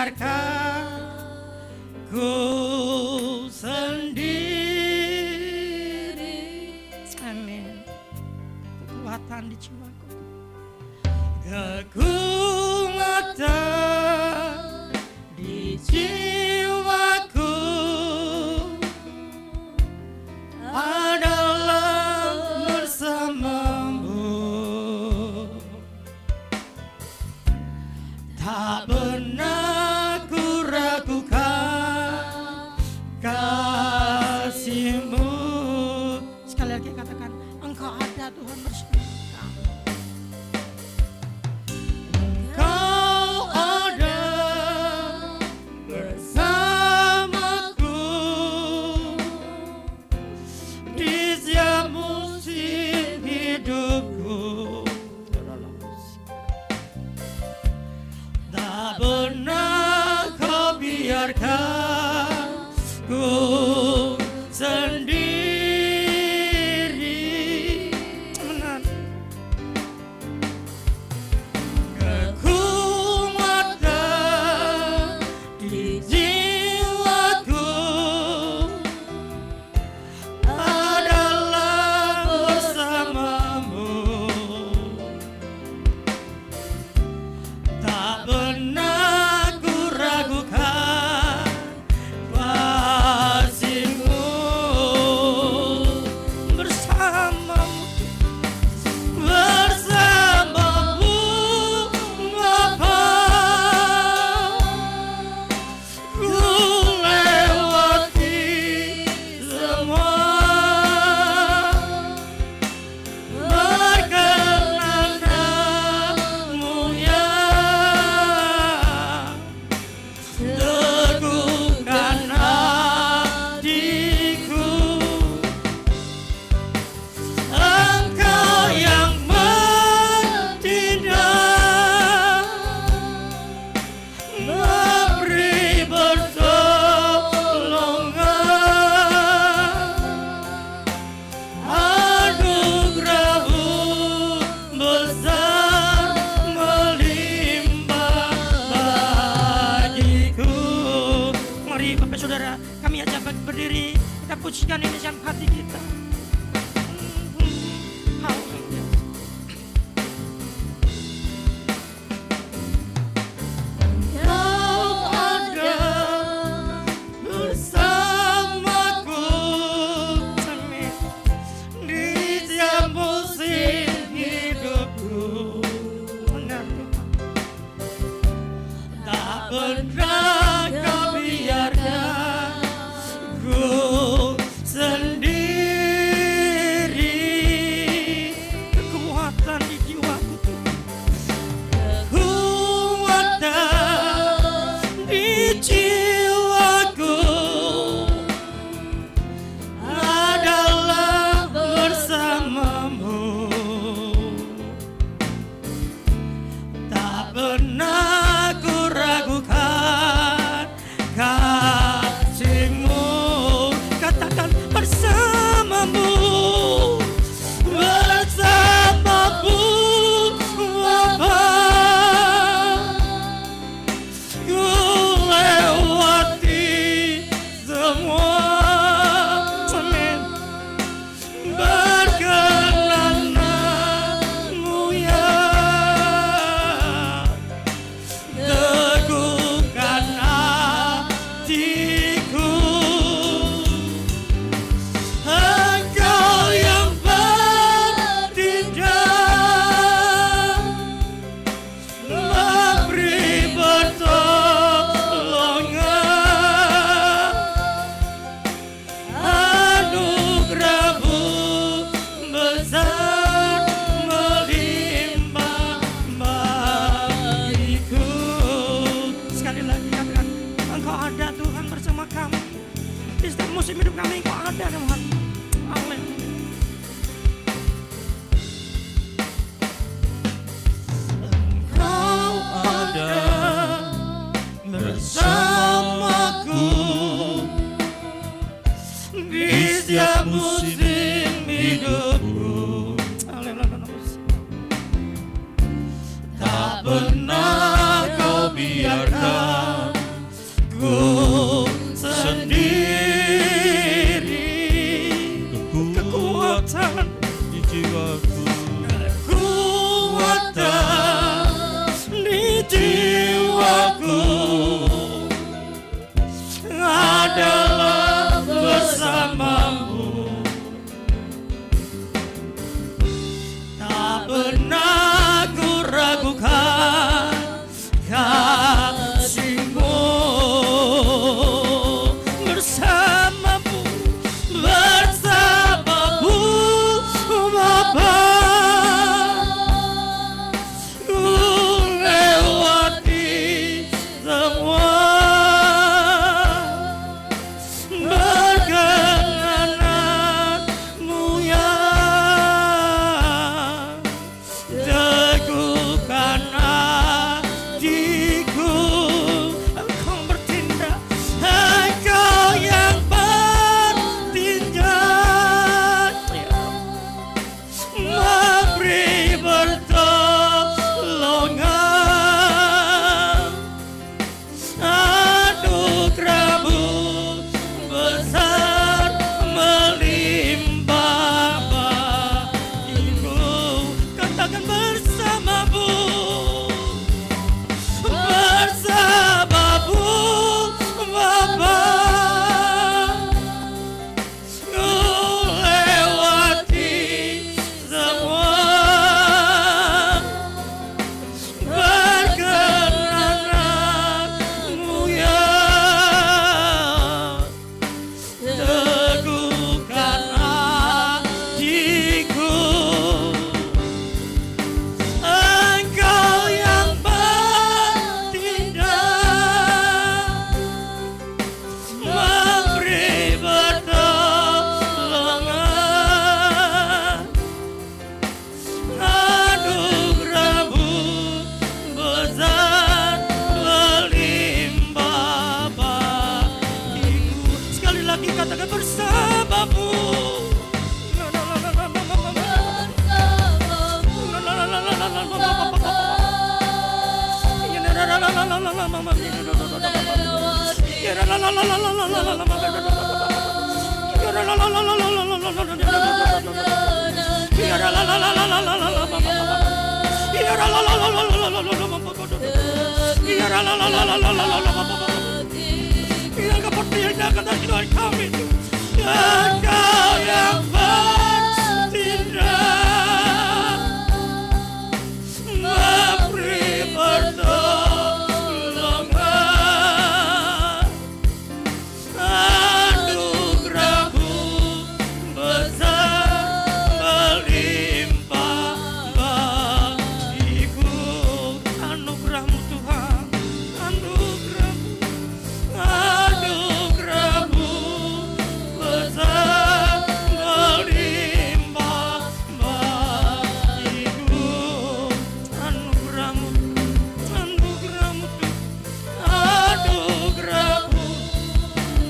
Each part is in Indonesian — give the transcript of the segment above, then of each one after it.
biarkan ku sendiri. Amin. Kekuatan di jiwaku, kekuatan di jiwaku adalah bersamamu. Tak pernah ku ragukan kasih-Mu. Sekali lagi katakan, Engkau ada Tuhan bersama kami. Engkau ada bersamaku di setiap musim hidupku. Tak pernah Kau biarkan ku sendiri. Benar. Kekuatan di jiwaku adalah bersama-Mu. Tak pernah ku ragukan kasih-Mu. Bersama-Mu, bersama-Mu Bapa, ku lewati semua. Berkenan Kamu ya, teguhkan hatiku. Engkau yang bertindak, memberi pertolongan, anugerah-Mu besar melimpah bagiku. Mari Bapak Saudara, kami ajak berdiri, kita pujikan ini dalam hati kita. Haleluya. Kau ada bersamaku, amin, di setiap musim hidupku. Benar Tuhan. Tak pernah Kau biarkan ku sendiri. Kekuatan di jiwaku, kekuatan di jiwaku adalah bersama-Mu. Tak pernah ku ragukan kasih-Mu. Katakan, bersama-Mu, bersama-Mu Bapa, ku lewati semua. Amin. Berkenan-Mu ya, teguhkan hatiku. Engkau yang bertindak, memberi pertolongan, anugerah-Mu besar melimpah bagiku. Sekali lagi katakan, Engkau ada Tuhan bersama kami. Di setiap musim hidup kami Engkau ada Tuhan. Amin. Engkau ada bersamaku di setiap musim hidupku. Tak pernah Kau biarkan kekuatan di jiwaku, kekuatan di jiwaku adalah bersamamu. Tak pernah ku ragukan kasihmu, bersamamu, bersamamu Bapa. Ku lewati semua berkenananmu ya, teguhkan hatiku. Engkau bertindak, Engkau yang bertindak, memberi pertolongan. Anugerahmu besar melimpah bagiku. Katakan bersamamu, bersamamu Bapa. Ku lewati semua berkenananmu ya, teguhkan hatiku. Engkau yang bertindak, memberi pertolongan. Anugerahmu besar melimpah bagiku. Sekali lagi katakan bersamamu. Yang kepertiakan Tuhan kami itu, Engkau yang bertindak, memberi pertolongan. Anugerahmu besar melimpah bagiku. Anugerahmu Tuhan, anugerahmu, anugerahmu besar melimpah bagiku. Anugerahmu, anugerahmu Tuhan, anugerahmu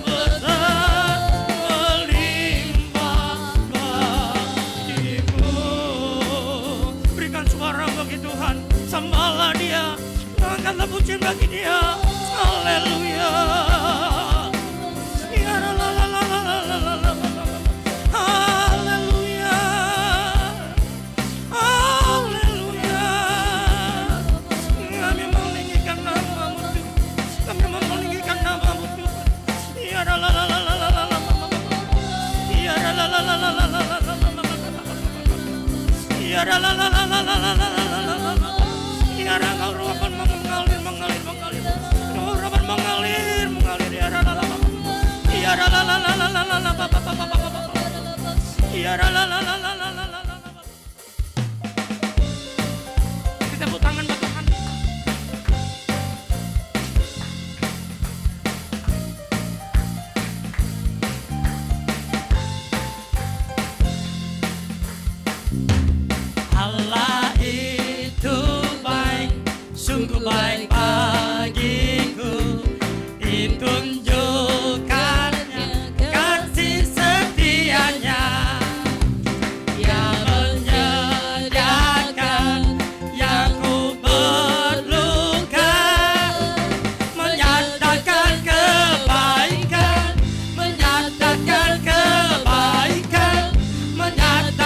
besar melimpah bagiku. Berikan suara bagi Tuhan, sembahlah Dia, angkatlah pujian bagi Dia. Haleluya. Ya la la la la la la la la la. Haleluya. Haleluya. Kami meninggikan nama-Mu Tuhan, kami meninggikan nama-Mu Tuhan. Ya la la la la la la la la. Ya la la la la la la la la. Ya la la la la la la la la. Ya Engkau ruapan mengalir, mengalir, mengalir. Ruapan mengalir, mengalir. Ya la la la la. Ya la la la la la la la. Ya la la la la la la la. Kita tepuk tangan buat Tuhan. Allah itu baik, sungguh baik bagiku. Ditunjukkannya kasih setianya, yang menyediakan yang ku perlukan, menyatakan kebaikan, menyatakan kebaikan, menyatakan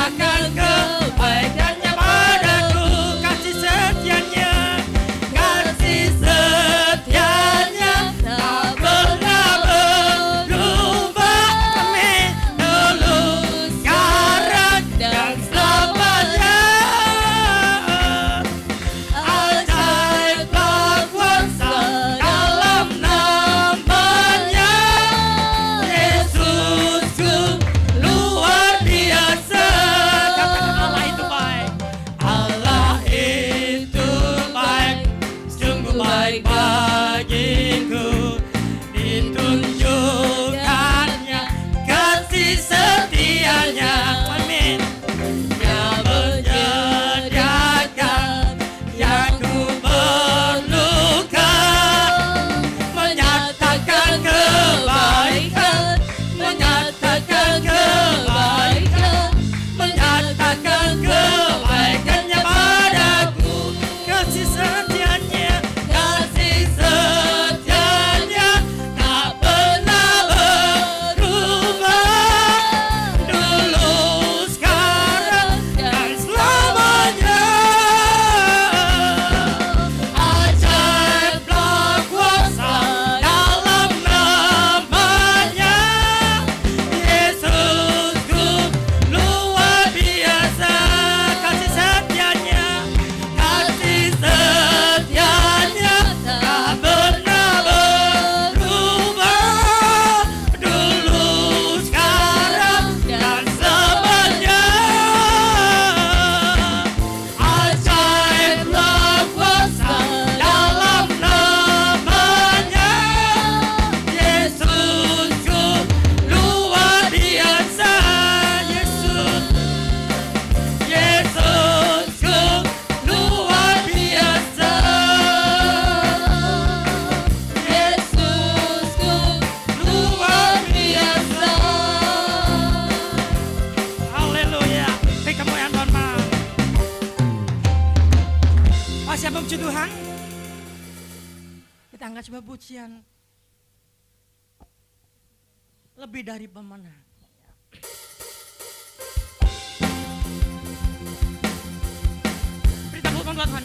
puji Tuhan? Kita angkat sebuah pujian. Lebih dari pemenang. Beri tepuk tangan buat Tuhan.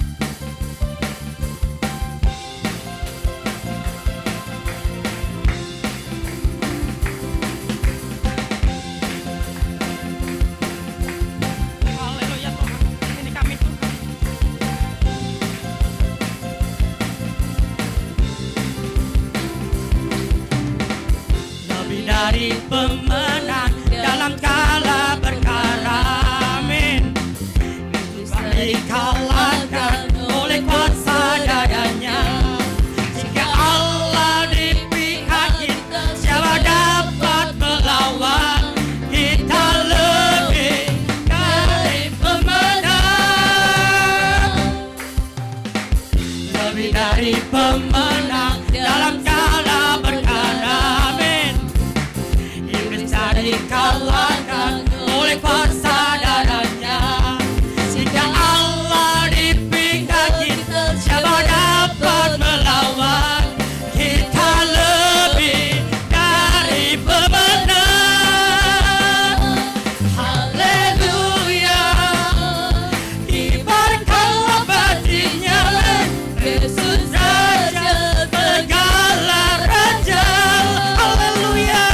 Haleluya Tuhan. Ini kami Tuhan. Lebih dari pemenang dalam kala perkara, amin. Dikalahkan oleh kuasa dadanya. Jika Allah di pihak kita, siapa dapat melawan? Kita lebih dari pemenang. Lebih dari pemenang dalam kala perkara, amin. Iblis dikalahkan oleh kuasa darahnya. Jika Allah di pihak kita, siapa dapat melawan? Kita lebih dari pemenang. Haleluya. Kibarkanlah batinya, Yesus Raja segala raja. Haleluya.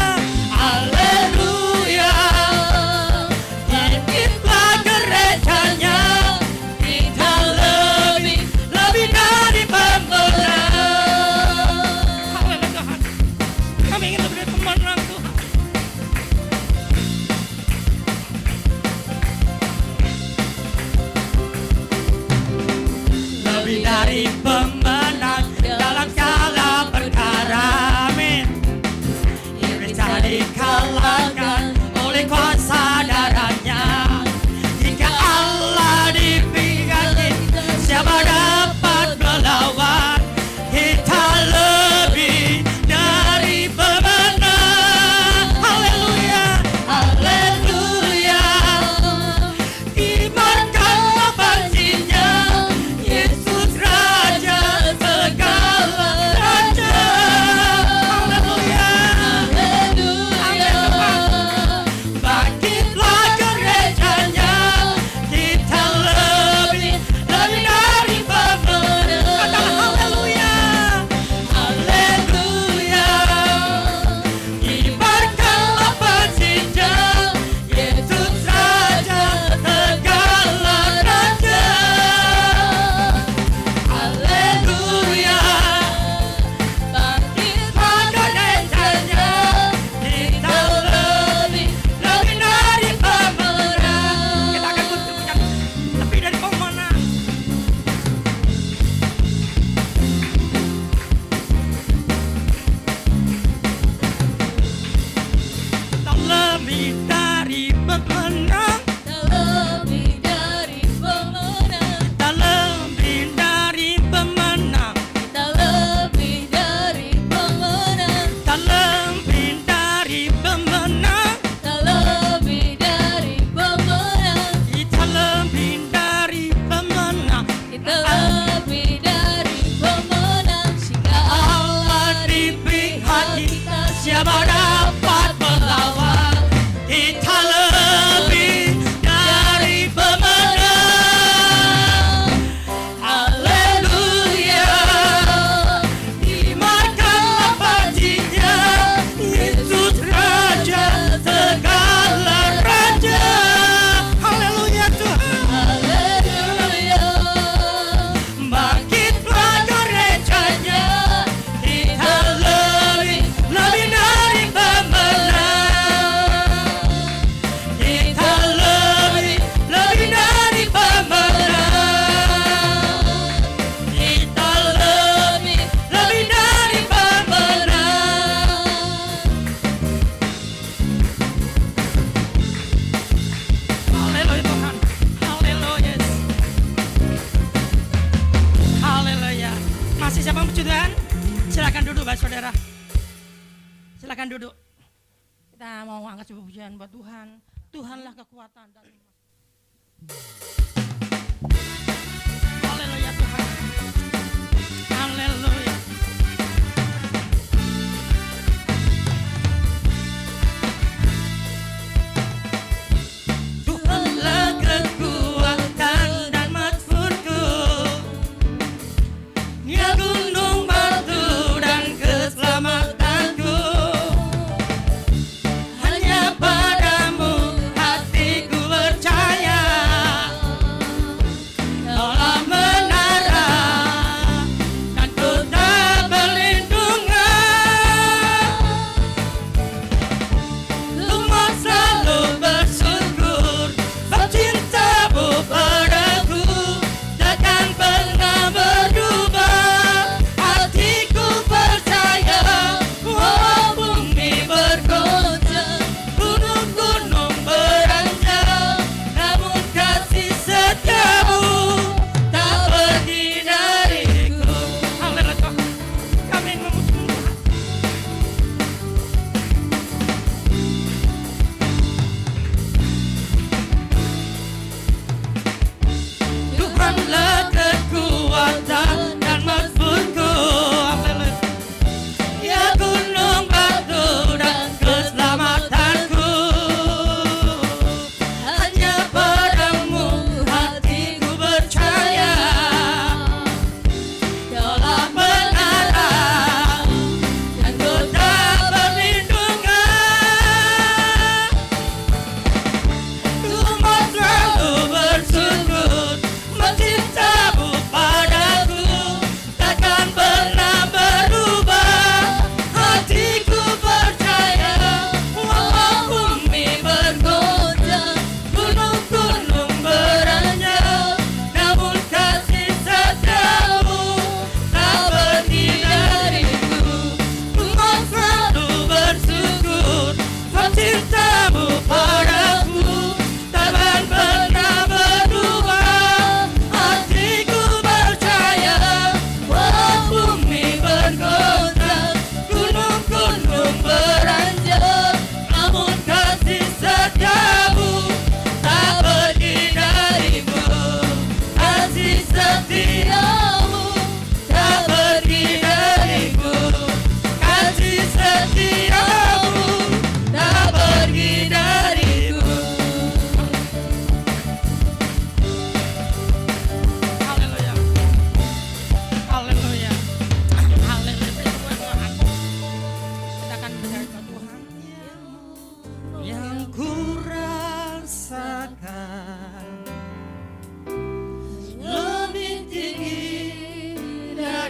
Haleluya. Bangkitlah gerejanya, kita lebih dari pemenang. Haleluya Tuhan. Kami ingin lebih dari pemenang Tuhan. Lebih dari pemenang dalam kala perkara, amin. Iblis dikalahkan oleh kuasa darahnya. Jika Allah di pihak kita, siapa dapat melawan? Kita lebih dari pemenang. Haleluya. Haleluya. Kibarkanlah batinya, Yesus Raja segala raja. Haleluya. Haleluya. Bangkitlah gerejanya, kita lebih dari pemenang. Katakan haleluya. Haleluya. Kibarkanlah batinya, Yesus Raja segala raja. Haleluya. Bangkitlah gerejanya, kita lebih dari pemenang. Kita akan buktikan lebih dari pemenang. Kita lebih dari pemenang. Lebih dari pemenang, Kita lebih dari pemenang. kita lebih dari pemenang, Kita lebih dari pemenang. kita lebih dari pemenang, Kita lebih dari pemenang. kita lebih dari pemenang. Jika Allah di pihak kita, siapa dapat melawan? Kita lebih dari pemenang. Haleluya. Kibarkanlah batinya, Yesus Raja segala raja. Haleluya Tuhan. haleluya, Bangkitlah gerejanya, kita lebih dari pemenang. Kita lebih dari pemenang. Kita lebih dari pemenang. Haleluya Tuhan. Haleluya. Haleluya. Masih siapa yang puji Tuhan? Silakan duduk Bapak Saudara. Silakan duduk. Kita mau angkat sebuah pujian buat Tuhan. Tuhanlah kekuatan dan haleluya Tuhan.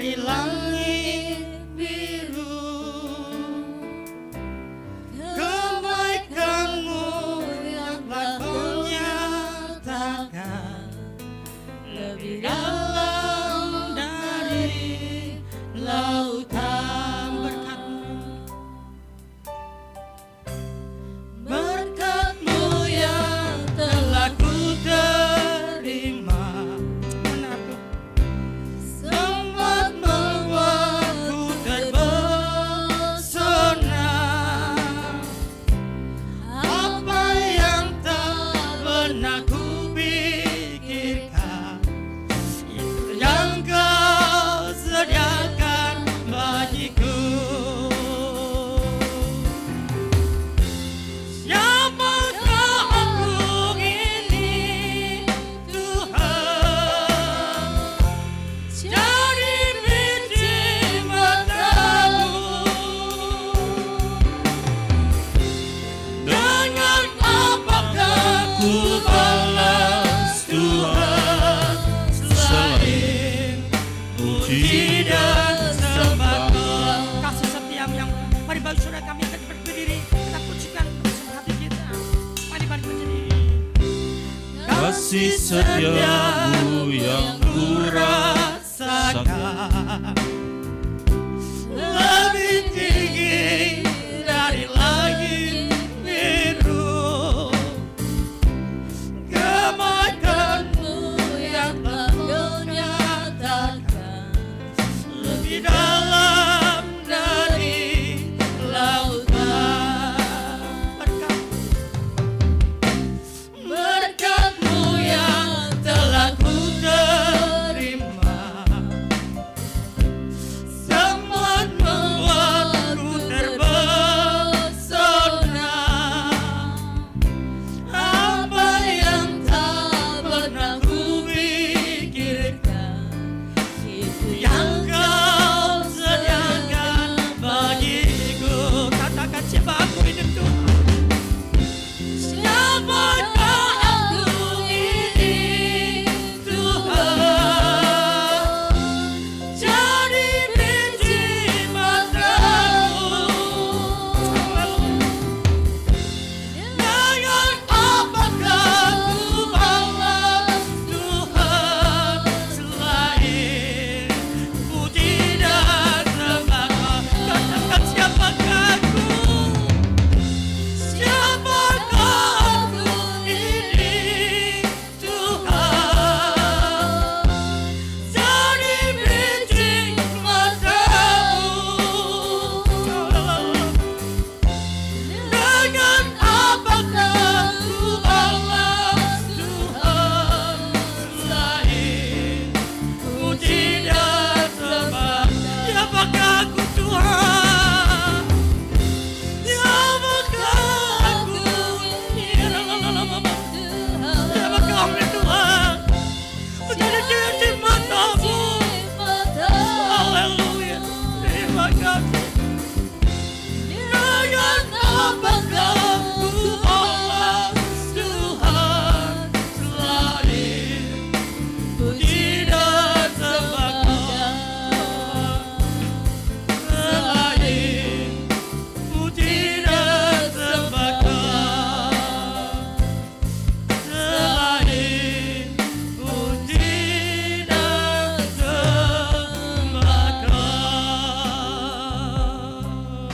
dari langit biru. Kebaikanmu yang telah kau nyatakan lebih dalam dari lautan. Berkat-Mu yang telah ku terima, sempat membuatku terpesona. Apa yang tak pernah ku pikirkan, itu yang Kau sediakan bagiku. Siapakah aku ini, Tuhan? Jadi biji matamu. Dengan apakah ku balas Tuhan, selain puji dan sembah Kau. Kasih setiamu yang, mari bagi saudara kami akan berdiri, kita pujikan bersama hati kita. Mari berdiri. Kasih setiamu yang ku rasakan lebih tinggi dari langit biru. Kebaikan-Mu yang telah Kau nyatakan lebih dalam dari lautan. Berkat-Mu yang telah ku terima, sempat membuatku terpesona. Apa yang tak pernah ku pikirkan, itu yang Kau sediakan bagiku. Katakan, siapa aku ini, Tuhan? Siapakah aku ini, Tuhan? Jadi biji matamu. Dengan apakah ku balas Tuhan, selain puji dan sembah Kau. Katakan, siapakah aku? Siapakah aku ini, Tuhan? Jadi biji matamu. Dengan apakah ku balas Tuhan, selain puji dan sembah. Siapakah aku, Tuhan? Siapakah aku? Siapakah aku, Tuhan? Menjadi biji matamu. Haleluya. Terima kasih. Dengan apakah ku balas Tuhan, selain puji dan sembah Kau. Selain puji dan sembah Kau. Selain puji dan sembah Kau.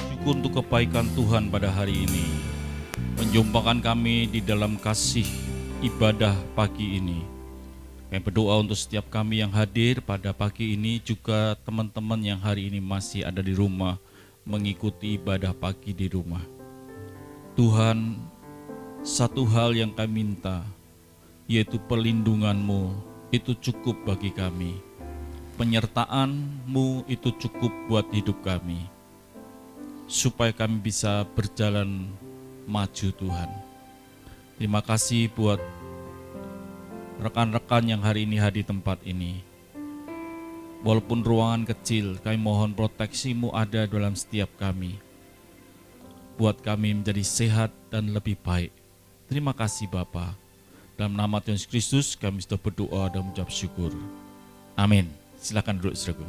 Syukur untuk kebaikan Tuhan pada hari ini, menjumpakan kami di dalam kasih ibadah pagi ini. Kami berdoa untuk setiap kami yang hadir pada pagi ini, juga teman-teman yang hari ini masih ada di rumah mengikuti ibadah pagi di rumah. Tuhan, satu hal yang kami minta, yaitu perlindungan-Mu itu cukup bagi kami. Penyertaan-Mu itu cukup buat hidup kami, supaya kami bisa berjalan maju, Tuhan. Terima kasih buat rekan-rekan yang hari ini hadir di tempat ini. Walaupun ruangan kecil, kami mohon proteksi-Mu ada dalam setiap kami, buat kami menjadi sehat dan lebih baik. Terima kasih Bapa. Dalam nama Tuhan Yesus Kristus kami sudah berdoa dan mengucap syukur. Amin. Silakan duduk saudaraku.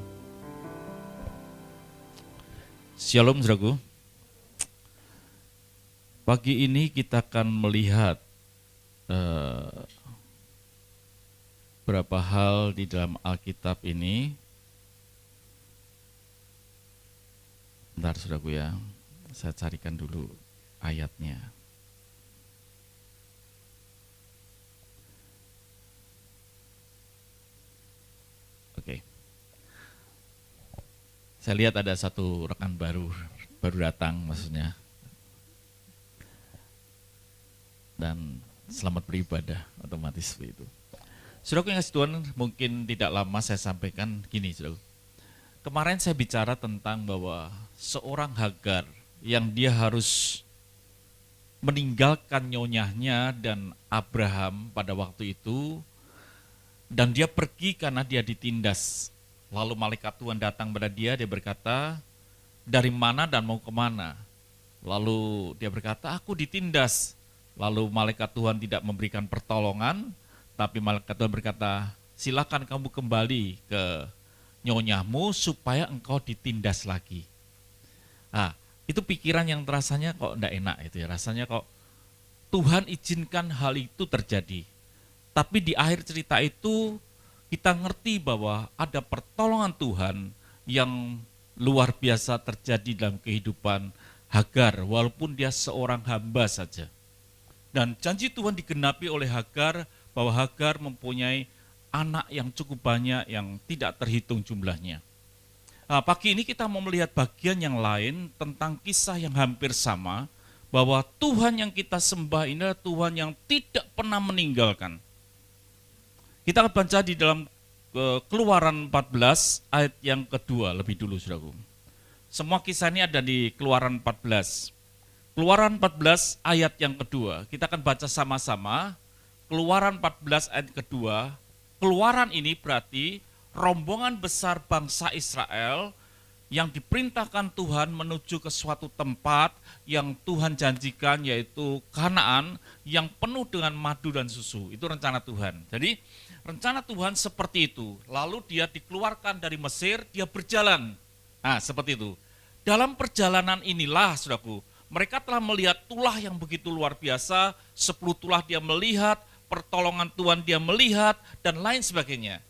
Shalom saudaraku. Pagi ini kita akan melihat beberapa hal di dalam Alkitab ini. Bentar saudaraku ya, saya carikan dulu ayatnya. Oke. Saya lihat ada satu rekan baru datang maksudnya. Dan selamat beribadah otomatis begitu. Saudaraku yang kasih Tuhan, mungkin tidak lama saya sampaikan gini saudaraku. Kemarin saya bicara tentang bahwa seorang Hagar yang dia harus meninggalkan nyonyahnya dan Abraham pada waktu itu, dan dia pergi karena dia ditindas. Lalu malaikat Tuhan datang pada dia berkata, dari mana dan mau kemana? Lalu dia berkata, aku ditindas. Lalu malaikat Tuhan tidak memberikan pertolongan, tapi malaikat Tuhan berkata, silakan kamu kembali ke nyonyahmu supaya engkau ditindas lagi. Nah, itu pikiran yang rasanya kok enggak enak itu ya. Rasanya kok Tuhan izinkan hal itu terjadi. Tapi di akhir cerita itu kita ngerti bahwa ada pertolongan Tuhan yang luar biasa terjadi dalam kehidupan Hagar walaupun dia seorang hamba saja. Dan janji Tuhan digenapi oleh Hagar bahwa Hagar mempunyai anak yang cukup banyak yang tidak terhitung jumlahnya. Nah, pagi ini kita mau melihat bagian yang lain tentang kisah yang hampir sama, bahwa Tuhan yang kita sembah ini adalah Tuhan yang tidak pernah meninggalkan. Kita akan baca di dalam Keluaran 14 ayat yang kedua lebih dulu saudaraku. Semua kisah ini ada di Keluaran 14. Keluaran 14 ayat yang kedua. Kita akan baca sama-sama. Keluaran 14 ayat kedua. Keluaran ini berarti rombongan besar bangsa Israel yang diperintahkan Tuhan menuju ke suatu tempat yang Tuhan janjikan, yaitu Kanaan yang penuh dengan madu dan susu. Itu rencana Tuhan. Jadi rencana Tuhan seperti itu. Lalu dia dikeluarkan dari Mesir, dia berjalan. Nah, seperti itu. Dalam perjalanan inilah, saudaraku, mereka telah melihat tulah yang begitu luar biasa, 10 tulah dia melihat, pertolongan Tuhan dia melihat, dan lain sebagainya.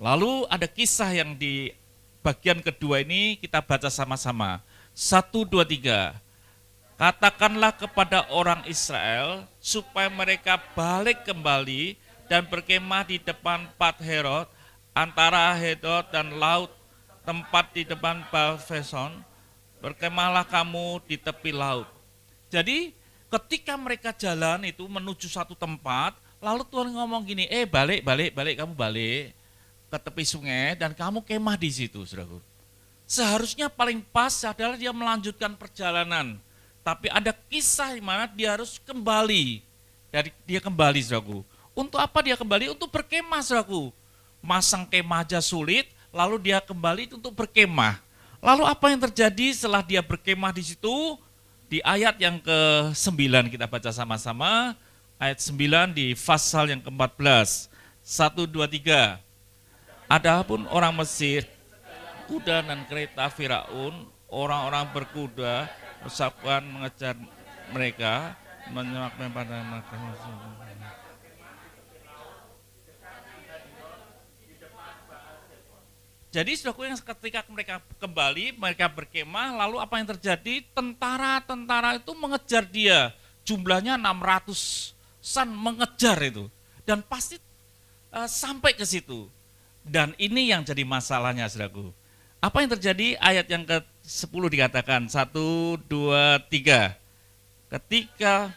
Lalu ada kisah yang di bagian kedua ini kita baca sama-sama. 1, 2, 3. Katakanlah kepada orang Israel supaya mereka balik kembali dan berkemah di depan Pat Herod, antara Hedot dan laut, tempat di depan Baal-Feson. Berkemahlah kamu di tepi laut. Jadi ketika mereka jalan itu menuju satu tempat, lalu Tuhan ngomong gini, balik, kamu balik ke tepi sungai dan kamu kemah di situ, saudaraku. Seharusnya paling pas adalah dia melanjutkan perjalanan. Tapi ada kisah di mana dia harus kembali. Dia kembali, saudaraku. Untuk apa dia kembali? Untuk berkemah, saudaraku. Masang kemah aja sulit, lalu dia kembali untuk berkemah. Lalu apa yang terjadi setelah dia berkemah di situ? Di ayat yang ke-9 kita baca sama-sama. Ayat 9 di pasal yang ke-14. 1, 2, 3. Adapun orang Mesir, kuda dan kereta Firaun, orang-orang berkuda, bersakuan mengejar mereka, menyemakkan pada mereka. Jadi saudaraku, yang ketika mereka kembali, mereka berkemah, lalu apa yang terjadi? Tentara-tentara itu mengejar dia, jumlahnya 600-an mengejar itu, dan pasti sampai ke situ. Dan ini yang jadi masalahnya, saudaraku. Apa yang terjadi? Ayat yang ke-10 dikatakan, 1, 2, 3. Ketika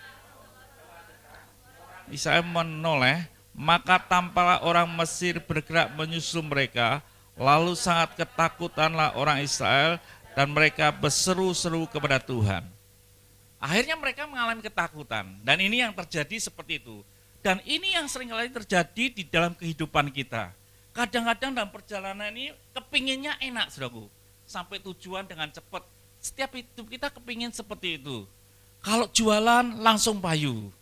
Israel menoleh, maka tampaklah orang Mesir bergerak menyusul mereka, lalu sangat ketakutanlah orang Israel dan mereka berseru-seru kepada Tuhan. Akhirnya mereka mengalami ketakutan, dan ini yang terjadi seperti itu. Dan ini yang seringkali terjadi di dalam kehidupan kita. Kadang-kadang dalam perjalanan ini kepinginnya enak, saudaraku. Sampai tujuan dengan cepat. Setiap hidup kita kepingin seperti itu. Kalau jualan langsung payu.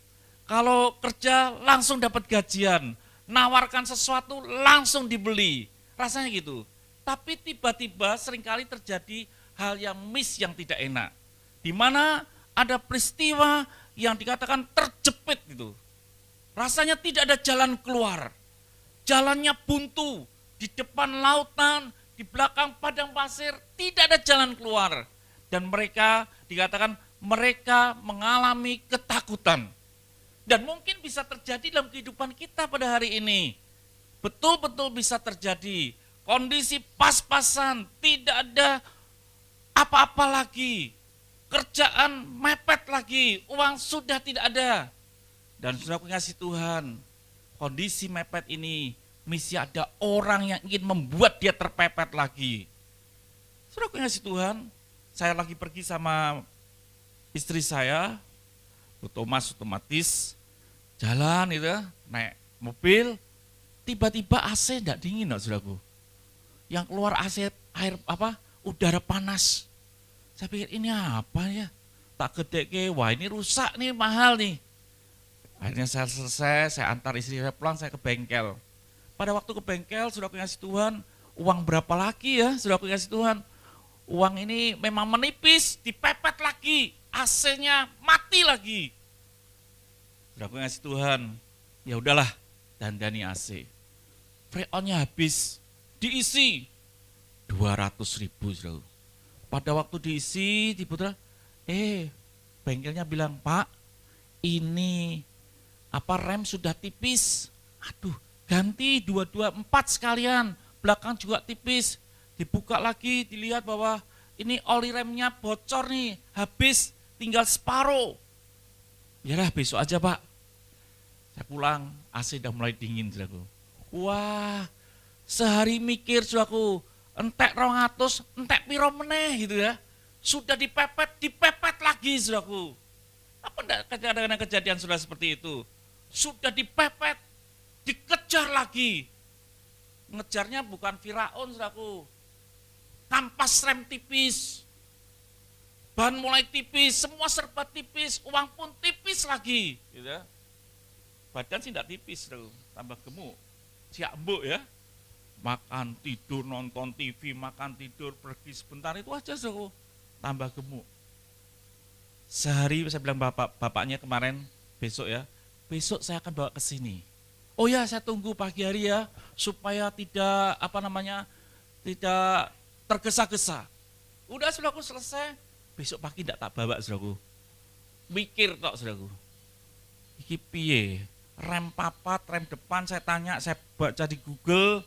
Kalau kerja langsung dapat gajian. Nawarkan sesuatu langsung dibeli. Rasanya gitu. Tapi tiba-tiba seringkali terjadi hal yang miss yang tidak enak. Di mana ada peristiwa yang dikatakan terjepit gitu. Rasanya tidak ada jalan keluar. Jalannya buntu, di depan lautan, di belakang padang pasir, tidak ada jalan keluar. Dan mereka dikatakan mereka mengalami ketakutan. Dan mungkin bisa terjadi dalam kehidupan kita pada hari ini. Betul-betul bisa terjadi. Kondisi pas-pasan, tidak ada apa-apa lagi. Kerjaan mepet lagi, uang sudah tidak ada. Dan sudah kasih Tuhan, kondisi mepet ini, mesti ada orang yang ingin membuat dia terpepet lagi. Sudah kasih Tuhan, saya lagi pergi sama istri saya, otomatis jalan itu, naik mobil, tiba-tiba AC tidak dingin, saudaraku. Yang keluar AC air udara panas. Saya pikir ini apa ya? Tak gede ke, wah ini rusak nih, mahal nih. Akhirnya saya selesai, saya antar istri saya pulang, saya ke bengkel. Pada waktu ke bengkel, sudah aku kasih Tuhan, uang berapa lagi ya, sudah aku kasih Tuhan. Uang ini memang menipis, dipepet lagi, AC-nya mati lagi. Sudah aku kasih Tuhan, ya udahlah, dandani AC. Freon-nya habis, diisi 200.000, saudara. Pada waktu diisi, diputar, bengkelnya bilang, Pak, ini rem sudah tipis. Aduh, ganti 224 sekalian, belakang juga tipis. Dibuka lagi, dilihat bahwa ini oli remnya bocor nih, habis, tinggal separuh. Yalah besok aja Pak. Saya pulang, AC udah mulai dingin, saudaraku. Wah, sehari mikir, saudaraku, entek 200, entek piro meneh gitu ya. Sudah dipepet lagi, saudaraku. Apa enggak kadang-kadang kejadian sudah seperti itu? Sudah dipepet, dikejar lagi. Ngejarnya bukan Firaun, saudaraku. Kampas rem tipis. Ban mulai tipis, semua serba tipis, uang pun tipis lagi. Gitu ya. Badan sih enggak tipis, saudaraku. Tambah gemuk. Ciambuk ya. Makan, tidur, nonton TV, makan, tidur, pergi sebentar itu aja, saudaraku. Tambah gemuk. Sehari saya bilang bapaknya kemarin, besok ya, besok saya akan bawa ke sini. Oh ya, saya tunggu pagi hari ya, supaya tidak tidak tergesa-gesa. Udah saudaraku selesai, besok pagi tidak tak bawa saudaraku. Mikir tok saudaraku. Iki piye? Rem papat, rem depan saya tanya, saya baca di Google,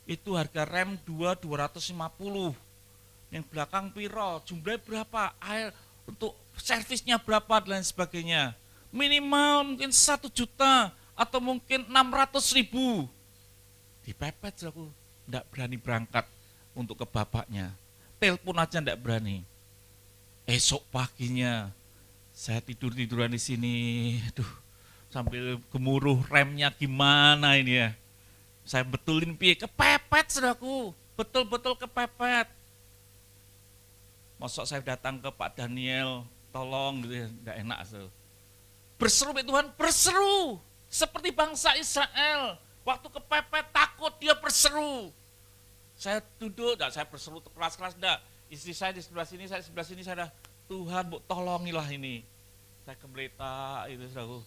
itu harga rem 250. Yang belakang piro, jumlahnya berapa, air untuk servisnya berapa dan lain sebagainya. Minimal mungkin 1 juta atau mungkin 600.000. Dipepet aku, enggak berani berangkat untuk ke bapaknya. Telepon aja enggak berani. Esok paginya saya tiduran di sini, sambil gemuruh remnya gimana ini ya. Saya betulin piye, kepepet saudaraku, betul-betul kepepet. Masa saya datang ke Pak Daniel, tolong gitu ya, enggak enak. Berseru Tuhan, berseru. Seperti bangsa Israel, waktu kepepet takut dia berseru. Saya duduk, saya berseru keras-keras, enggak. Istri saya di sebelah sini, saya di sebelah sini, saya Tuhan Bu tolongilah ini. Saya kebeletak itu saudaraku.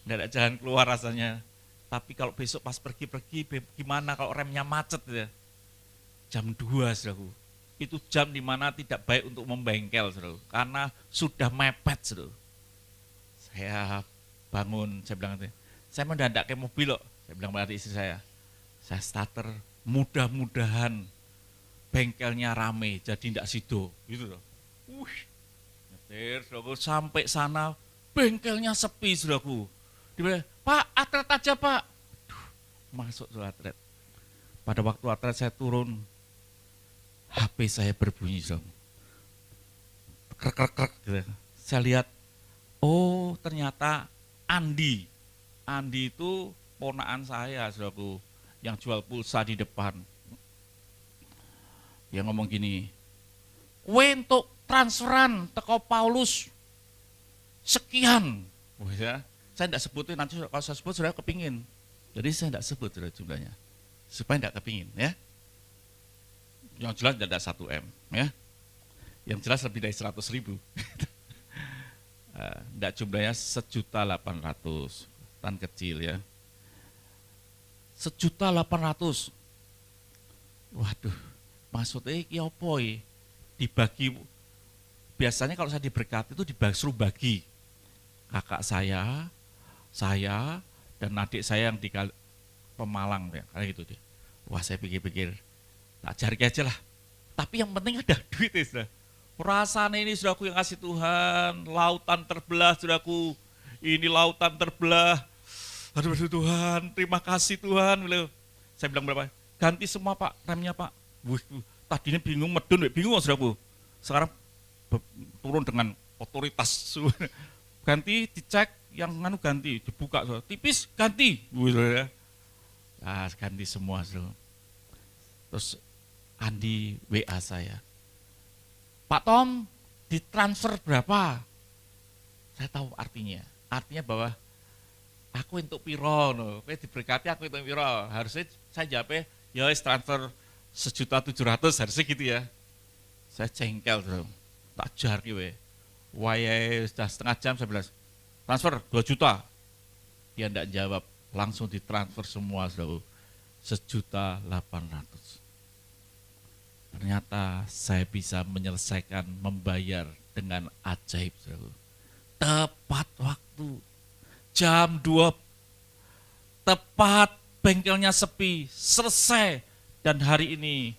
Enggak ada jalan keluar rasanya. Tapi kalau besok pas pergi-pergi, gimana kalau remnya macet ya. Jam 2 saudaraku. Itu jam di mana tidak baik untuk membengkel, saudara, karena sudah mepet, saudara. Saya bangun, saya bilang, saya mendadak ke mobil loh, saya bilang pada istri saya starter, mudah-mudahan bengkelnya rame, jadi tidak sido, gitu loh. Nyetir, saudaraku, sampai sana, bengkelnya sepi, saudaraku. Dia bilang, Pak, atlet aja Pak. Masuk tuh atlet. Pada waktu atlet saya turun, HP saya berbunyi dong. Krek gitu. Saya lihat, oh ternyata Andi itu ponakan saya, saudaraku, yang jual pulsa di depan. Dia ngomong gini, kowe untuk transferan teko Paulus sekian. Oh ya, saya tidak sebutin, nanti kalau saya sebut saudara kepingin. Jadi saya tidak sebut saudara jumlahnya, supaya tidak kepingin ya. Yang jelas tidak 1 M, ya. Yang jelas lebih dari 100.000. Tidak jumlahnya 1.800.000, tan kecil ya. 1.800.000. Waduh, maksudnya iki apa ya? Dibagi, biasanya kalau saya diberkati itu suruh bagi. Kakak saya, dan adik saya yang di Pemalang, ya, kayak gitu deh. Wah, saya pikir-pikir, tak cari aja lah. Tapi yang penting ada duit ya, sudah. Perasaan ini saudaraku yang kasih Tuhan, lautan terbelah saudaraku. Ini lautan terbelah. Aduh Tuhan, terima kasih Tuhan. Saya bilang berapa? Ganti semua Pak, remnya Pak. Tadinya bingung, medun, bingung saudaraku. Sekarang turun dengan otoritas. Ganti, dicek, yang ganti, dibuka. Tipis, ganti. Nah, ganti semua. Terus Andi WA saya. Pak Tom, ditransfer berapa? Saya tahu artinya. Artinya bahwa aku untuk piro, diberkati aku untuk piro. Harusnya saya jawabnya, ya transfer 1.700.000, harusnya gitu ya. Saya jengkel, tak jar gitu. Wayai sudah setengah jam, saya bilang, transfer 2 juta. Dia tidak jawab, langsung ditransfer semua, 1.800.000. Ternyata saya bisa menyelesaikan, membayar dengan ajaib. Tepat waktu, jam 2, tepat bengkelnya sepi, selesai. Dan hari ini,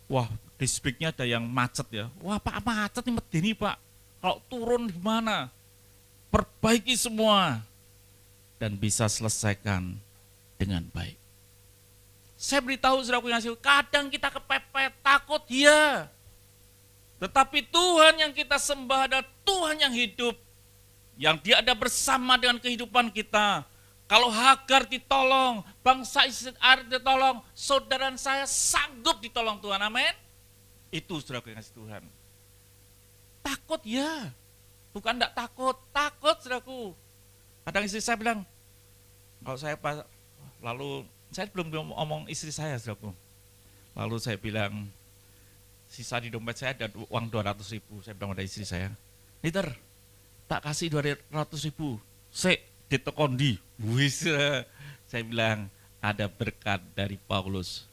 wah distriknya ada yang macet ya. Wah Pak macet nih medeni Pak, kalau turun di mana? Perbaiki semua. Dan bisa selesaikan dengan baik. Saya beritahu saudaraku yang kasih, kadang kita kepepet, takut ya. Tetapi Tuhan yang kita sembah adalah Tuhan yang hidup. Yang Dia ada bersama dengan kehidupan kita. Kalau Hagar ditolong, bangsa Israel ditolong, saudara saya sanggup ditolong Tuhan, amin. Itu saudaraku yang kasih Tuhan. Takut ya, bukan enggak takut, takut saudaraku. Kadang istri saya bilang, kalau saya lalu saya belum ngomong istri saya, saudaraku. Lalu saya bilang, sisa di dompet saya ada uang 200.000. Saya bilang pada istri saya, Niter, tak kasih 200.000. Ditekondi. Saya bilang, ada berkat dari Paulus.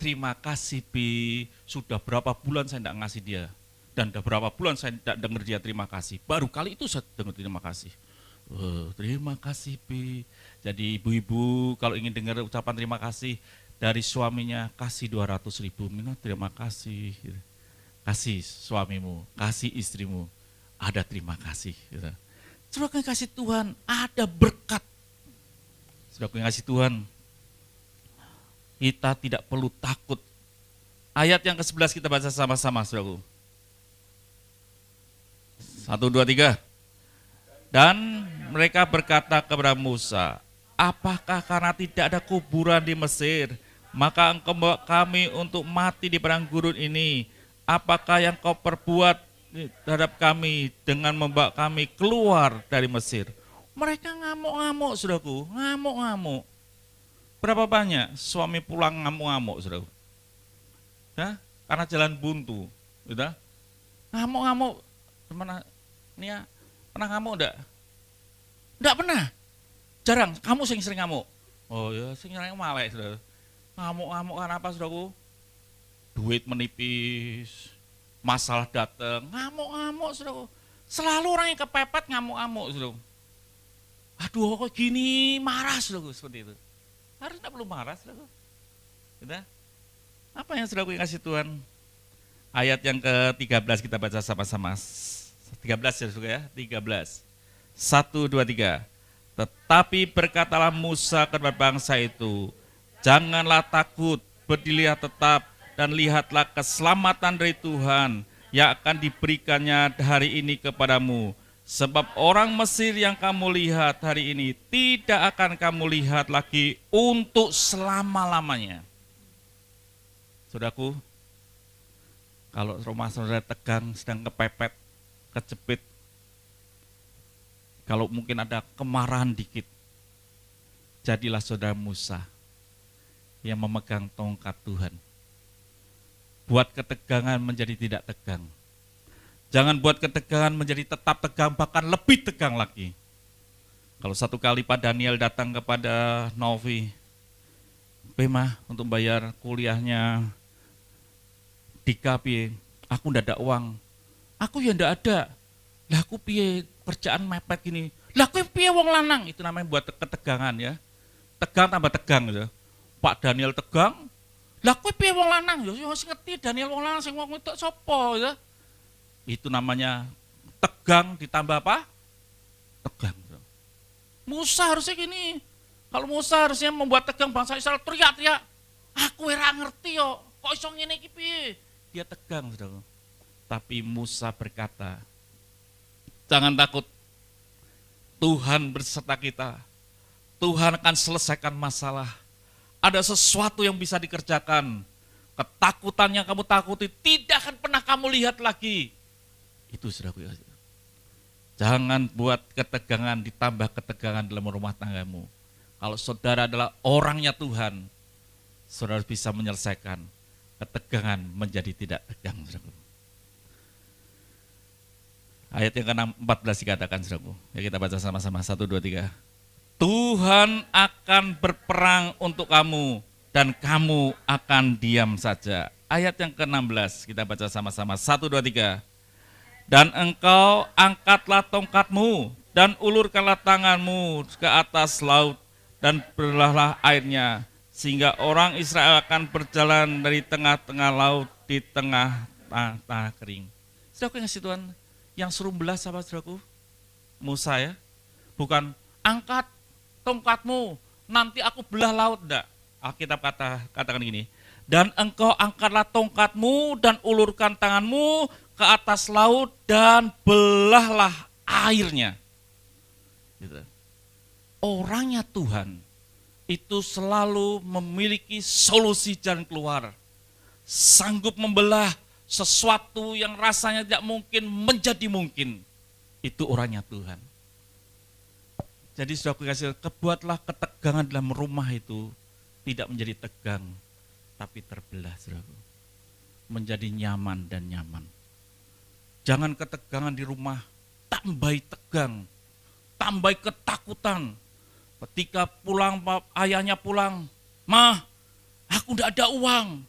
Terima kasih Bi, sudah berapa bulan saya tidak ngasih dia. Dan sudah berapa bulan saya tidak dengar dia terima kasih. Baru kali itu saya dengar terima kasih. Terima kasih Bi. Jadi ibu-ibu kalau ingin dengar ucapan terima kasih dari suaminya, kasih 200.000. Mina terima kasih. Kasih suamimu, kasih istrimu, ada terima kasih. Saudara yang kasih Tuhan, ada berkat. Saudara yang kasih Tuhan, kita tidak perlu takut. Ayat yang ke-11 kita baca sama-sama, saudaraku. 1, 2, 3. Dan mereka berkata kepada Musa, apakah karena tidak ada kuburan di Mesir, maka engkau membawa kami untuk mati di padang gurun ini? Apakah yang kau perbuat terhadap kami dengan membawa kami keluar dari Mesir? Mereka ngamuk-ngamuk, saudaraku, ngamuk-ngamuk. Berapa banyak suami pulang ngamuk-ngamuk, saudaraku? Ya, karena jalan buntu, gitu. Ngamuk-ngamuk. Teman ini ya, pernah ngamuk enggak? Enggak pernah. Jarang. Kamu sering ngamuk. Oh ya, sering malek, saudara. Ngamuk-ngamuk karena apa, saudaraku? Duit menipis, masalah datang, ngamuk-ngamuk, saudaraku. Selalu orang yang kepepet ngamuk-ngamuk, saudaraku. Aduh, kok gini, marah, saudaraku, seperti itu. Harus enggak perlu marah, saudaraku. Gitu? Apa yang saudaraku yang kasih Tuhan? Ayat yang ke-13 kita baca sama-sama. 13 ya, saudara ya, 13. 1, 2, 3. Tetapi berkatalah Musa kepada bangsa itu, janganlah takut, berdirilah tetap, dan lihatlah keselamatan dari Tuhan yang akan diberikannya hari ini kepadamu. Sebab orang Mesir yang kamu lihat hari ini tidak akan kamu lihat lagi untuk selama-lamanya. Saudaraku, kalau rumah saudara tegang, sedang kepepet, kejepit, kalau mungkin ada kemarahan dikit, jadilah saudara Musa yang memegang tongkat Tuhan. buat ketegangan menjadi tidak tegang. Jangan buat ketegangan menjadi tetap tegang, bahkan lebih tegang lagi. Kalau satu kali Pak Daniel datang kepada Novi, Bema untuk bayar kuliahnya Dika piye, aku ndak ada uang. Aku ya ndak ada. Lah aku piye kerjaan mepet gini. Lah aku piye wong lanang, itu namanya buat ketegangan ya. Tegang tambah tegang gitu. Pak Daniel tegang. Lah aku piye wong lanang, ya wis ngerti Daniel wong lanang sing wong wedok sapa ya. Itu namanya tegang ditambah apa? Tegang. Musa harusnya gini. Kalau Musa harusnya membuat tegang bangsa Israel, teriak-teriak. Aku ora ngerti yo, kok iso ngene iki piye? Dia tegang, Saudara. Tapi Musa berkata, jangan takut. Tuhan berserta kita. Tuhan akan selesaikan masalah. Ada sesuatu yang bisa dikerjakan. Ketakutan yang kamu takuti tidak akan pernah kamu lihat lagi. Itu saudaraku. Jangan buat ketegangan ditambah ketegangan dalam rumah tanggamu. Kalau saudara adalah orangnya Tuhan, saudara bisa menyelesaikan ketegangan menjadi tidak tegang, saudaraku. Ayat yang ke-14 dikatakan, saudaraku. Ya, kita baca sama-sama, 1, 2, 3. Tuhan akan berperang untuk kamu dan kamu akan diam saja. Ayat yang ke-16 kita baca sama-sama, 1, 2, 3. Dan engkau angkatlah tongkatmu dan ulurkanlah tanganmu ke atas laut dan belahlah airnya, sehingga orang Israel akan berjalan dari tengah-tengah laut di tengah tanah kering. Saudaraku yang kasih Tuhan, yang suruh belah sahabat saudaraku? Musa ya, bukan angkat tongkatmu, nanti aku belah laut, enggak. Alkitab katakan gini, dan engkau angkatlah tongkatmu dan ulurkan tanganmu ke atas laut dan belahlah airnya. Gitu. Orangnya Tuhan itu selalu memiliki solusi jalan keluar. Sanggup membelah sesuatu yang rasanya tidak mungkin menjadi mungkin. Itu orangnya Tuhan. Jadi saudaraku kasih, kebuatlah ketegangan dalam rumah itu tidak menjadi tegang, tapi terbelah, saudaraku. Menjadi nyaman dan nyaman. Jangan ketegangan di rumah, tambahi tegang, tambahi ketakutan. Ketika pulang, ayahnya pulang, "Mah, aku enggak ada uang."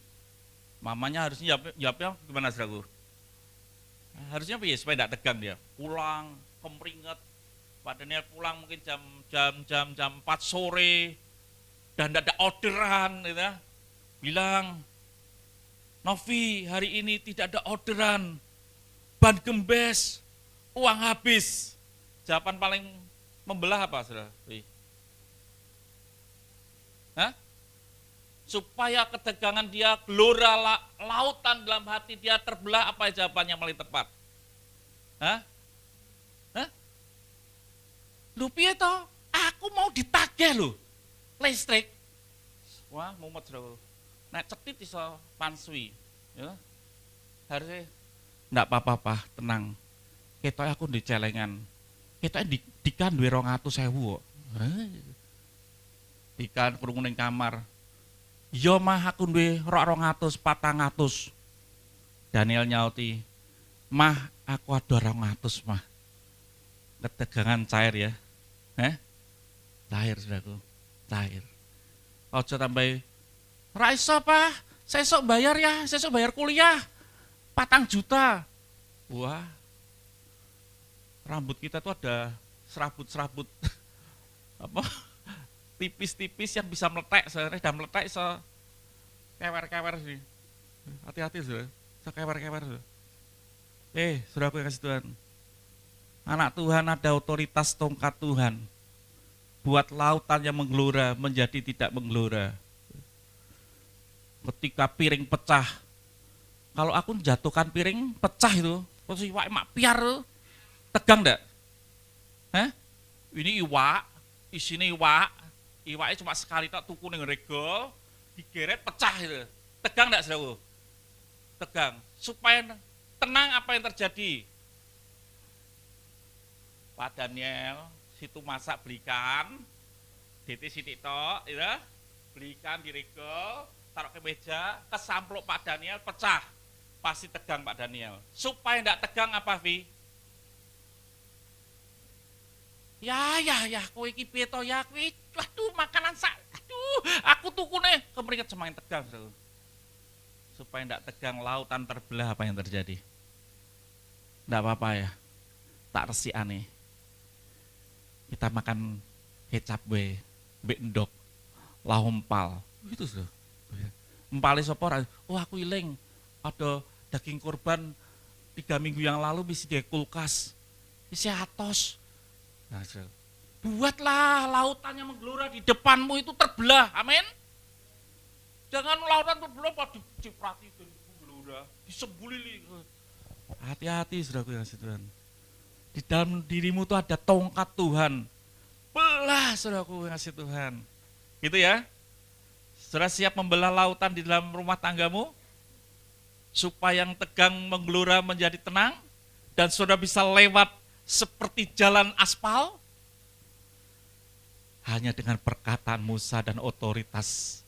Mamanya harusnya jawabnya gimana, saudaraku? Harusnya apa ya supaya enggak tegang dia? Pulang, kemeringet. Pak Daniel pulang mungkin jam 4 sore dan enggak ada orderan, gitu ya. Bilang, "Novi, hari ini tidak ada orderan. Ban gembes, uang habis." Jawaban paling membelah apa, saudara? Hah? Supaya ketegangan dia, gelora lautan dalam hati dia terbelah, apa jawabannya paling tepat? Hah? Hah? Lu piye toh? Aku mau ditagih loh, listrik. Wah, mumet saudara. Nek cetit iso pansui. Ya. Harusnya enggak apa-apa, tenang. Ketoke aku di celengan. Ketoke dikan duwe 200.000 kok. Dikan krungu ning kamar. Ya mah aku duwe 200, 400. Daniel nyauti, "Mah, aku ada 200, mah." Ketegangan cair ya. Cair, saudaraku. Cair. Ojo tambahi, "Ra iso, Pak. Saya sok bayar ya, saya sok bayar kuliah. 4 juta. Wah, rambut kita tuh ada serabut-serabut apa tipis-tipis yang bisa meletek, sebenarnya udah meletek so kewer-kewer sih. Hati-hati saudara, so kewer-kewer. Saudaraku yang kasih Tuhan, anak Tuhan ada otoritas tongkat Tuhan buat lautan yang menggelora menjadi tidak menggelora. Ketika piring pecah, kalau aku jatuhkan piring pecah itu, terus iwak mak piar tuh, tegang enggak? Ini iwak, isinya iwaknya cuma sekali tak tuku ning rego, digeret pecah itu. Tegang enggak, saudaraku? Tegang. Supaya tenang, apa yang terjadi? Pak Daniel, situ masak belikan, DT sitik tok, ya, belikan di rego, taruh ke meja, kesamplok Pak Daniel, pecah. Pasti tegang Pak Daniel. Supaya enggak tegang apa, Vi? Ya, kowe iki piye to ya, kowe. Waduh, makanan aduh, aku tukune kemringet semakin tegang, Bro. Supaya enggak tegang, lautan terbelah, apa yang terjadi? Enggak apa-apa ya. Tak resi aneh. Kita makan kecap we, mbek endok, lahompal. Gitu, Bro. Empale sapa ora? Oh, aku iling. Ada daging kurban 3 minggu yang lalu bisa di kulkas. Isi atos. Nah, buatlah lautannya menggelora di depanmu itu terbelah. Amin. Jangan lautan terbelah pada ciprati dan menggelora, disembuli. Hati-hati saudaraku yang Tuhan. Di dalam dirimu tuh ada tongkat Tuhan. Belah saudaraku yang Tuhan. Gitu ya. Saudara siap membelah lautan di dalam rumah tanggamu? Supaya yang tegang menggelora menjadi tenang. Dan saudara bisa lewat seperti jalan aspal. Hanya dengan perkataan Musa dan otoritas,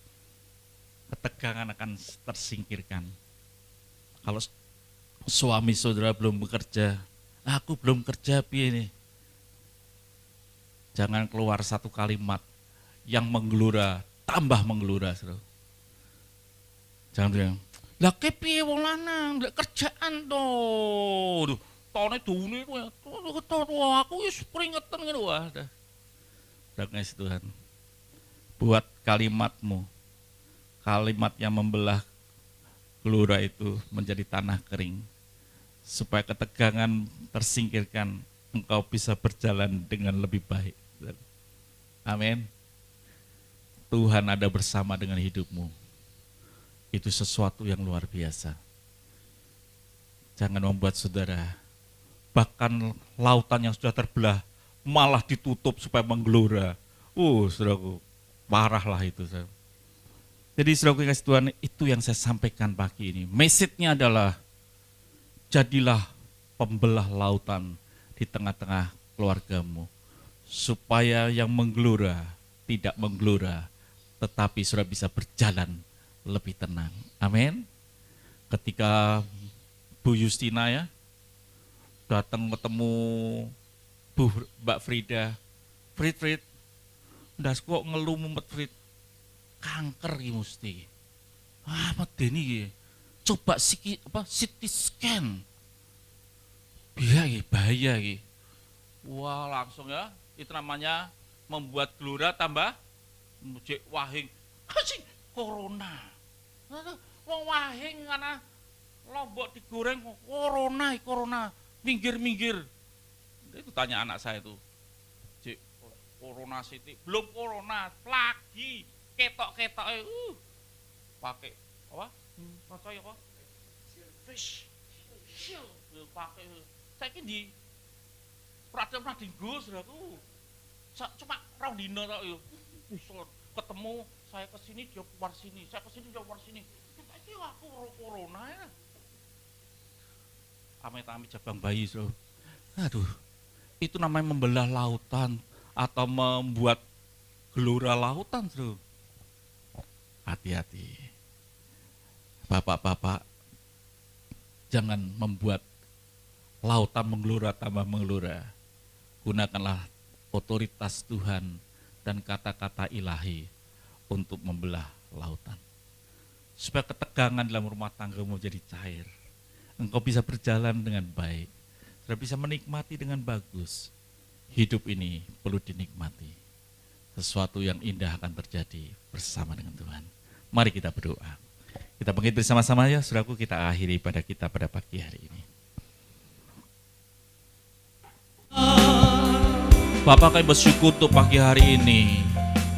ketegangan akan tersingkirkan. Kalau suami saudara belum bekerja, aku belum kerja piye nih. Jangan keluar satu kalimat yang menggelora, tambah menggelora, saudara. Jangan bilang, lah kepiye wong lanang, ndak kerjaan to. Duh, tone dune kowe. Aku wis peringetan ngene wah. Ngasih Tuhan. Buat kalimatmu. Kalimat yang membelah gelora itu menjadi tanah kering. Supaya ketegangan tersingkirkan, engkau bisa berjalan dengan lebih baik. Amin. Tuhan ada bersama dengan hidupmu. Itu sesuatu yang luar biasa. Jangan membuat saudara, bahkan lautan yang sudah terbelah, malah ditutup supaya menggelora. Saudaraku, parahlah itu. Saudara. Jadi saudaraku yang kasih Tuhan, itu yang saya sampaikan pagi ini. Message-nya adalah, jadilah pembelah lautan di tengah-tengah keluargamu. Supaya yang menggelora, tidak menggelora, tetapi saudara bisa berjalan lebih tenang. Amin. Ketika Bu Justina ya datang ketemu Mbak Frida, Frid, ndas kok ngeluh mumet Frid, kanker iki mesti. Medeni iki. Coba CT scan. Bahaya iki. Wah, langsung ya, itu namanya membuat gelora tambah mujik wahing. Kasih corona. Wong wahing karena lombok digoreng corona, minggir. Itu tanya anak saya itu. Cik, corona Siti, belum corona, lagi ketok-ketok pakai apa? Pakai apa? Fish. Pakai. Saiki di pernah dinggo saudaraku. Cuma rong dino tok yo. Ketemu saya ke sini dia keluar sini, saya ke sini dia keluar sini. Saiki aku corona ya. Amit-amit jabang bayi, so. Aduh. Itu namanya membelah lautan atau membuat gelora lautan, Bro. Hati-hati. Bapak-bapak, jangan membuat lautan menggelora tambah menggelora. Gunakanlah otoritas Tuhan dan kata-kata ilahi untuk membelah lautan. Supaya ketegangan dalam rumah tanggamu jadi cair. Engkau bisa berjalan dengan baik. Sudah bisa menikmati dengan bagus. Hidup ini perlu dinikmati. Sesuatu yang indah akan terjadi bersama dengan Tuhan. Mari kita berdoa. Kita bangkit bersama-sama ya, saudaraku, kita akhiri pada kita pada pagi hari ini. Bapak, kami bersyukur untuk pagi hari ini.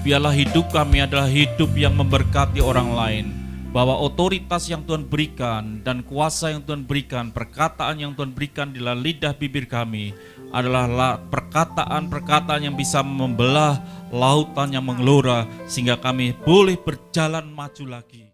Biarlah hidup kami adalah hidup yang memberkati orang lain. Bahwa otoritas yang Tuhan berikan dan kuasa yang Tuhan berikan, perkataan yang Tuhan berikan di dalam lidah bibir kami adalah perkataan-perkataan yang bisa membelah lautan yang menggelora sehingga kami boleh berjalan maju lagi.